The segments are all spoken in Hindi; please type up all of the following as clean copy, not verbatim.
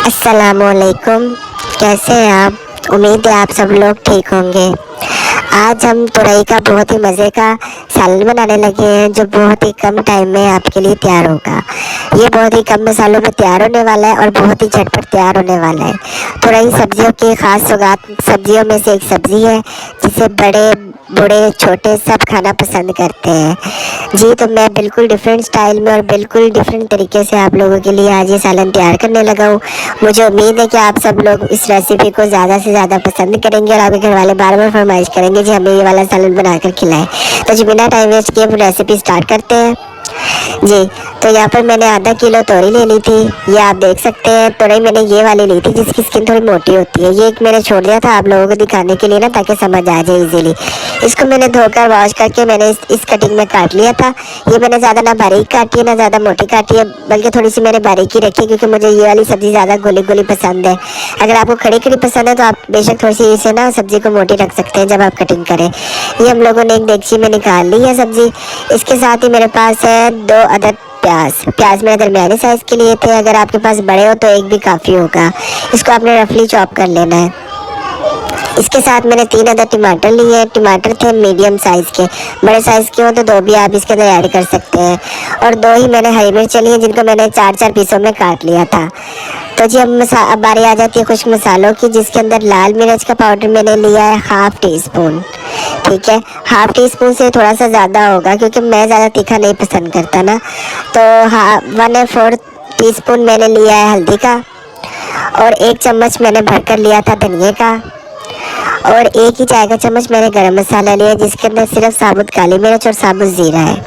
अस्सलामुअलैकुम। कैसे हैं आप? उम्मीद है आप सब लोग ठीक होंगे। आज हम तुरई का बहुत ही मज़े का सालन बनाने लगे हैं जो बहुत ही कम टाइम में आपके लिए तैयार होगा। ये बहुत ही कम मसालों में तैयार होने वाला है और बहुत ही झटपट तैयार होने वाला है। तुरई सब्जियों की ख़ास सौगात सब्जियों में से एक सब्ज़ी है जिसे बड़े बूढ़े छोटे सब खाना पसंद करते हैं। जी, तो मैं बिल्कुल डिफरेंट स्टाइल में और बिल्कुल डिफरेंट तरीके से आप लोगों के लिए आज ये सालन तैयार करने लगा हूँ। मुझे उम्मीद है कि आप सब लोग इस रेसिपी को ज़्यादा से ज़्यादा पसंद करेंगे और आपके घर वाले बार बार फरमाइश करेंगे जी हमें ये वाला सालन बनाकर खिलाएं। तो जी बिना टाइम वेस्ट किए रेसिपी स्टार्ट करते हैं। जी, तो यहाँ पर मैंने आधा किलो तोरी ले ली थी। ये आप देख सकते हैं तोरई मैंने ये वाली ली थी जिसकी स्किन थोड़ी मोटी होती है। ये एक मैंने छोड़ दिया था आप लोगों को दिखाने के लिए ना, ताकि समझ आ जाए इजीली। इसको मैंने धोकर वॉश करके मैंने इस कटिंग में काट लिया था। ये मैंने ज़्यादा ना बारीक काटी है ना ज़्यादा मोटी काटी है, बल्कि थोड़ी सी मैंने बारीक ही रखी है क्योंकि मुझे ये वाली सब्ज़ी ज़्यादा गोली गोली पसंद है। अगर आपको खड़ी खड़ी पसंद है तो आप बेशक थोड़ी सी इसे ना सब्ज़ी को मोटी रख सकते हैं जब आप कटिंग करें। ये हम लोगों ने एक देगची में निकाल ली है सब्ज़ी। इसके साथ ही मेरे पास है 2 अदद प्याज मेरे दरमियाने साइज़ के लिए थे। अगर आपके पास बड़े हो तो एक भी काफ़ी होगा। इसको आपने रफली चॉप कर लेना है। इसके साथ मैंने 3 अदद टमाटर लिए। टमाटर थे मीडियम साइज़ के, बड़े साइज़ के हो तो 2 भी आप इसके अंदर ऐड कर सकते हैं। और 2 ही मैंने हरी मिर्च लिए जिनको मैंने 4-4 पीसों में काट लिया था। तो जी अब बारी आ जाती है कुछ मसालों की, जिसके अंदर लाल मिर्च का पाउडर मैंने लिया है 1/2 टीस्पून। ठीक है, 1/2 टीस्पून से थोड़ा सा ज़्यादा होगा क्योंकि मैं ज़्यादा तीखा नहीं पसंद करता ना। तो 1/4 टीस्पून मैंने लिया है हल्दी का। और 1 चम्मच मैंने भरकर लिया था धनिए का। और 1 ही चाय का चम्मच मैंने गरम मसाला लिया जिसके अंदर सिर्फ साबुत काली मिर्च और साबुत ज़ीरा है।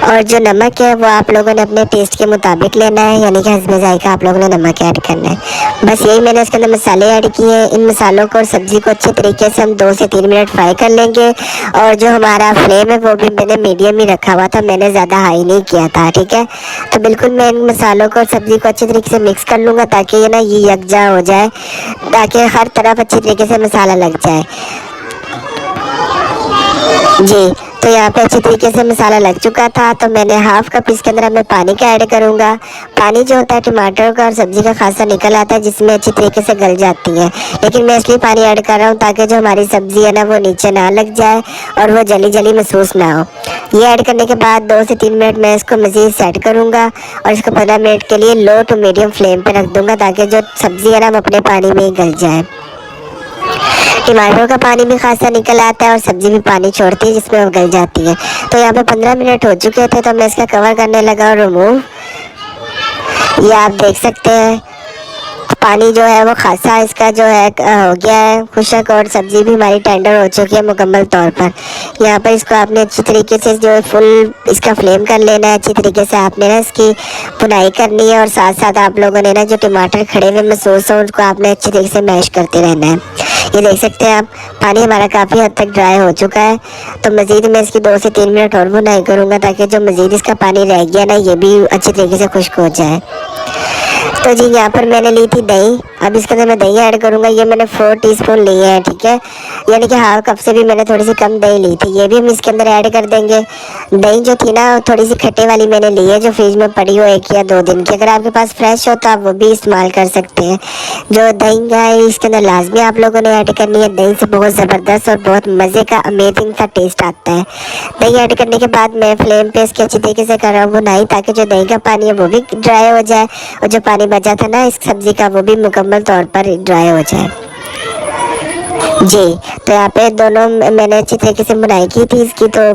और जो नमक है वो आप लोगों ने अपने टेस्ट के मुताबिक लेना है, यानी कि हस्बे जायका आप लोगों ने नमक ऐड करना है। बस यही मैंने उसके अंदर मसाले ऐड किए हैं। इन मसालों को और सब्ज़ी को अच्छे तरीके से हम 2 से 3 मिनट फ्राई कर लेंगे। और जो हमारा फ्लेम है वो भी मैंने मीडियम ही रखा हुआ था, मैंने ज़्यादा हाई नहीं किया था। ठीक है, तो बिल्कुल मैं इन मसालों को और सब्ज़ी को अच्छे तरीके से मिक्स कर लूँगा ताकि ये ना ये यकजा हो जाए, ताकि हर तरफ अच्छी तरीके से मसाला लग जाए। जी, तो यहाँ पे अच्छी तरीके से मसाला लग चुका था। तो मैंने 1/2 कप इसके अंदर मैं पानी का ऐड करूँगा। पानी जो होता है टमाटर का और सब्ज़ी का खासा निकल आता है जिसमें अच्छी तरीके से गल जाती है, लेकिन मैं इसलिए पानी ऐड कर रहा हूँ ताकि जो हमारी सब्ज़ी है ना वो नीचे ना लग जाए और वो जली जली महसूस ना हो। ये ऐड करने के बाद 2 से 3 मिनट मैं इसको मज़ीद सेट करूँगा और इसको 15 मिनट के लिए लो टू मीडियम फ्लेम पर रख दूँगा ताकि जो सब्ज़ी है ना वो अपने पानी में ही गल जाए। टमाटरों का पानी भी खासा निकल आता है और सब्ज़ी भी पानी छोड़ती है जिसमें वो गल जाती है। तो यहाँ पे 15 मिनट हो चुके थे तो मैं इसका कवर करने लगा और रिमूव। ये आप देख सकते हैं पानी जो है वो खासा इसका जो है हो गया है खुशक और सब्ज़ी भी हमारी टेंडर हो चुकी है मुकम्मल तौर पर। यहाँ पर इसको आपने अच्छी तरीके से जो है फुल इसका फ्लेम कर लेना है। अच्छी तरीके से आपने ना इसकी भुनाई करनी है और साथ साथ आप लोगों ने ना जो टमाटर खड़े हुए महसूस हो उनको आपने अच्छी तरीके से मैश करते रहना है। ये देख सकते हैं आप पानी हमारा काफ़ी हद तक ड्राई हो चुका है। तो मज़ीद मैं इसकी 2 से 3 मिनट और भुनाई करूँगा ताकि जो मज़ीद इसका पानी रह गया ना ये भी अच्छी तरीके से खुश्क हो जाए। तो जी यहाँ पर मैंने ली थी दही। अब इसके अंदर मैं दही ऐड करूँगा। ये मैंने 4 टीस्पून लिए हैं। ठीक है, यानी कि 1/2 कप से भी मैंने थोड़ी सी कम दही ली थी, ये भी हम इसके अंदर ऐड कर देंगे। दही जो थी ना थोड़ी सी खट्टे वाली मैंने ली है जो फ्रिज में पड़ी हो 1 या 2 दिन की। अगर आपके पास फ्रेश हो तो आप वो भी इस्तेमाल कर सकते हैं। जो दही है इसके अंदर लाजमी आप लोगों ने ऐड करनी है। दही से बहुत ज़बरदस्त और बहुत मज़े का अमेजिंग सा टेस्ट आता है। दही ऐड करने के बाद मैं फ्लेम पे इसकी अच्छी तरीके से कर रहा हूँ भुनाई ताकि जो दही का पानी है वो भी ड्राई हो जाए और जो पानी बचा था ना इस सब्ज़ी का वो भी मुकम्मल तौर पर ड्राई हो जाए। जी, तो यहाँ पे दोनों मैंने अच्छी तरीके से बुनाई की थी इसकी, तो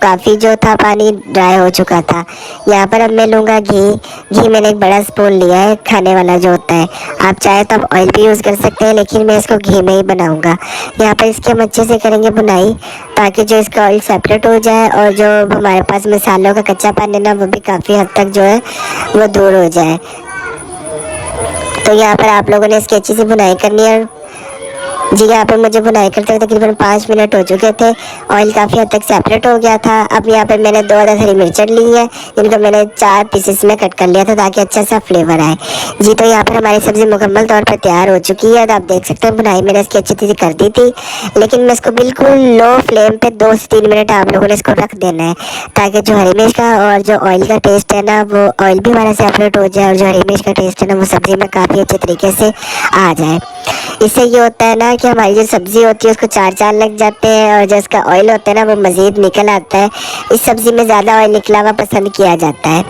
काफ़ी जो था पानी ड्राई हो चुका था। यहाँ पर अब मैं लूँगा घी मैंने एक बड़ा स्पून लिया है खाने वाला जो होता है। आप चाहे तो आप ऑयल भी यूज़ कर सकते हैं लेकिन मैं इसको घी में ही बनाऊँगा। यहाँ पर इसकी हम अच्छे से करेंगे बुनाई ताकि जो इसका ऑयल सेपरेट हो जाए और जो हमारे पास मसालों का कच्चा पानी ना वो भी काफ़ी हद तक जो है वो दूर हो जाए। तो यहाँ पर आप लोगों ने इसकी अच्छी सी बुनाई करनी है। जी यहाँ पे मुझे बुनाई करते हुए तकरीबन 5 मिनट हो चुके थे। ऑयल काफ़ी हद तक सेपरेट हो गया था। अब यहाँ पे मैंने 2 अदद हरी मिर्चें ली है, जिनको मैंने 4 पीसेस में कट कर लिया था ताकि अच्छा सा फ्लेवर आए। जी तो यहाँ पर हमारी सब्ज़ी मुकम्मल तौर पर तैयार हो चुकी है। तो आप देख सकते हैं बुनाई मैंने इसकी अच्छी तरह कर दी थी, लेकिन मैं इसको बिल्कुल लो फ्लेम पे 2 से 3 मिनट आप लोगों ने इसको रख देना है, ताकि जो हरी मिर्च का और जो ऑयल का टेस्ट है ना, वो ऑयल भी हमारा सेपरेट हो जाए और जो हरी मिर्च का टेस्ट है ना, वो सब्ज़ी में काफ़ी अच्छे तरीके से आ जाए। इससे ये होता है ना कि हमारी जो सब्ज़ी होती है उसको 4 चांद लग जाते हैं, और जो इसका ऑयल होता है ना वो मज़ीद निकल आता है। इस सब्ज़ी में ज़्यादा ऑयल निकला हुआ पसंद किया जाता है।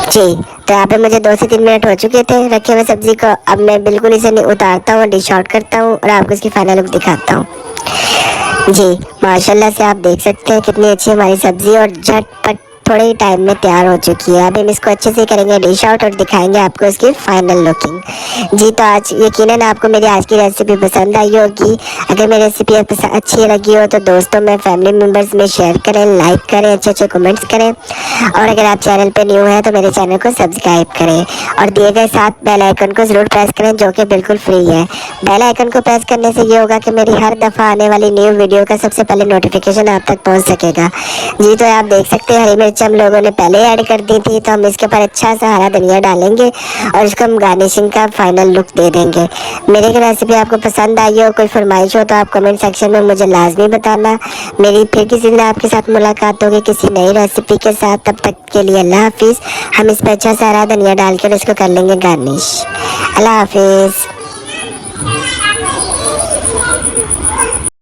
जी तो यहाँ पे मुझे 2 से 3 मिनट हो चुके थे रखे हुए सब्ज़ी को। अब मैं बिल्कुल इसे उतारता हूँ, डिश आउट करता हूँ और आपको इसकी फाइनल लुक दिखाता हूँ। जी माशाल्लाह से आप देख सकते हैं कितनी अच्छी हमारी सब्ज़ी और झटपट थोड़े ही टाइम में तैयार हो चुकी है। अभी हम इसको अच्छे से करेंगे डिश आउट और दिखाएंगे आपको इसकी फाइनल लुकिंग। जी तो आज यकीनन आपको मेरी आज की रेसिपी पसंद आई होगी। अगर मेरी रेसिपी अच्छी लगी हो तो दोस्तों में, फैमिली मेम्बर्स में शेयर करें, लाइक करें, अच्छे अच्छे कमेंट्स करें, और अगर आप चैनल पे न्यू हैं तो मेरे चैनल को सब्सक्राइब करें और दिए गए साथ बेल आइकन को ज़रूर प्रेस करें, जो कि बिल्कुल फ्री है। बेल आइकन को प्रेस करने से ये होगा कि मेरी हर दफ़ा आने वाली न्यू वीडियो का सबसे पहले नोटिफिकेशन आप तक पहुंच सकेगा। जी तो आप देख सकते हैं हरी मिर्च हम लोगों ने पहले ऐड कर दी थी, तो हम इसके ऊपर अच्छा सा हरा धनिया डालेंगे और इसको हम गार्निशिंग का फाइनल लुक दे देंगे। मेरी रेसिपी आपको पसंद आई हो, कोई फरमाइश हो तो आप कमेंट सेक्शन में मुझे लाजमी बताना। मेरी फिर किसी दिन आपके साथ मुलाकात होगी किसी नई रेसिपी के साथ। तब तक के लिए अल्लाह हाफिज़। हम इस पर अच्छा सा हरा धनिया डाल कर इसको कर लेंगे गार्निश। अल्लाह हाफिज़।